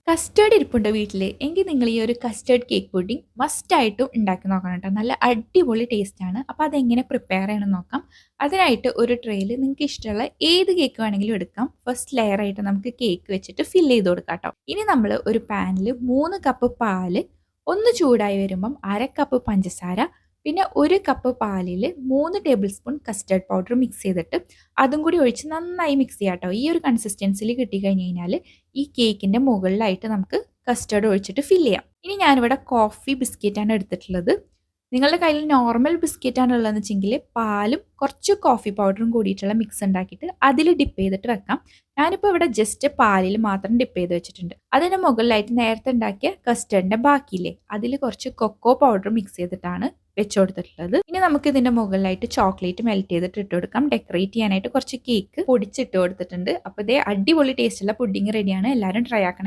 Custard ഇരിപ്പുണ്ടോ വീട്ടിൽ? എങ്കിൽ നിങ്ങൾ ഈ ഒരു കസ്റ്റേർഡ് കേക്ക് പുഡിംഗ് മസ്റ്റായിട്ടും ഉണ്ടാക്കി നോക്കണം കേട്ടോ. നല്ല അടിപൊളി ടേസ്റ്റാണ്. അപ്പോൾ അതെങ്ങനെ പ്രിപ്പയർ ചെയ്യണമെന്ന് നോക്കാം. അതിനായിട്ട് ഒരു ട്രേയിൽ നിങ്ങൾക്ക് ഇഷ്ടമുള്ള ഏത് കേക്ക് വേണമെങ്കിലും എടുക്കാം. ഫസ്റ്റ് ലെയർ ആയിട്ട് നമുക്ക് കേക്ക് വെച്ചിട്ട് ഫില്ല് ചെയ്ത് കൊടുക്കാം കേട്ടോ. ഇനി നമ്മൾ ഒരു പാനിൽ 3 കപ്പ് പാല് ഒന്ന് ചൂടായി വരുമ്പം 1/2 കപ്പ് പഞ്ചസാര, പിന്നെ 1 കപ്പ് പാലിൽ 3 table spoon custard powder mix ചെയ്തിട്ട് അതും കൂടി ഒഴിച്ച് നന്നായി മിക്സ് ചെയ്യാം കേട്ടോ. ഈ ഒരു കൺസിസ്റ്റൻസിൽ കിട്ടിക്കഴിഞ്ഞ് കഴിഞ്ഞാൽ ഈ കേക്കിൻ്റെ മുകളിലായിട്ട് നമുക്ക് കസ്റ്റേർഡ് ഒഴിച്ചിട്ട് ഫില്ല് ചെയ്യാം. ഇനി ഞാനിവിടെ കോഫി ബിസ്ക്കറ്റാണ് എടുത്തിട്ടുള്ളത്. നിങ്ങളുടെ കയ്യിൽ നോർമൽ ബിസ്ക്കറ്റാണ് ഉള്ളതെന്ന് വെച്ചെങ്കിൽ പാലും കുറച്ച് കോഫി പൗഡറും കൂടിയിട്ടുള്ള മിക്സ് ഉണ്ടാക്കിയിട്ട് അതിൽ ഡിപ്പ് ചെയ്തിട്ട് വെക്കാം. ഞാനിപ്പോൾ ഇവിടെ ജസ്റ്റ് പാലിൽ മാത്രം ഡിപ്പ് ചെയ്ത് വെച്ചിട്ടുണ്ട്. അതിന് മുകളിലായിട്ട് നേരത്തെ ഉണ്ടാക്കിയ കസ്റ്റേർഡിൻ്റെ ബാക്കിയില്ലേ, അതിൽ കുറച്ച് കൊക്കോ പൗഡർ മിക്സ് ചെയ്തിട്ടാണ് വെച്ച് കൊടുത്തിട്ടുള്ളത്. ഇനി നമുക്ക് ഇതിൻ്റെ മുകളിലായിട്ട് ചോക്ലേറ്റ് മെൽറ്റ് ചെയ്തിട്ട് ഇട്ട് കൊടുക്കാം. ഡെക്കറേറ്റ് ചെയ്യാനായിട്ട് കുറച്ച് കേക്ക് പൊടിച്ചിട്ട് കൊടുത്തിട്ടുണ്ട്. അപ്പോൾ ഇതേ അടിപൊളി ടേസ്റ്റുള്ള പുഡിംഗ് റെഡിയാണ്. എല്ലാവരും ട്രൈ ആക്കണേ.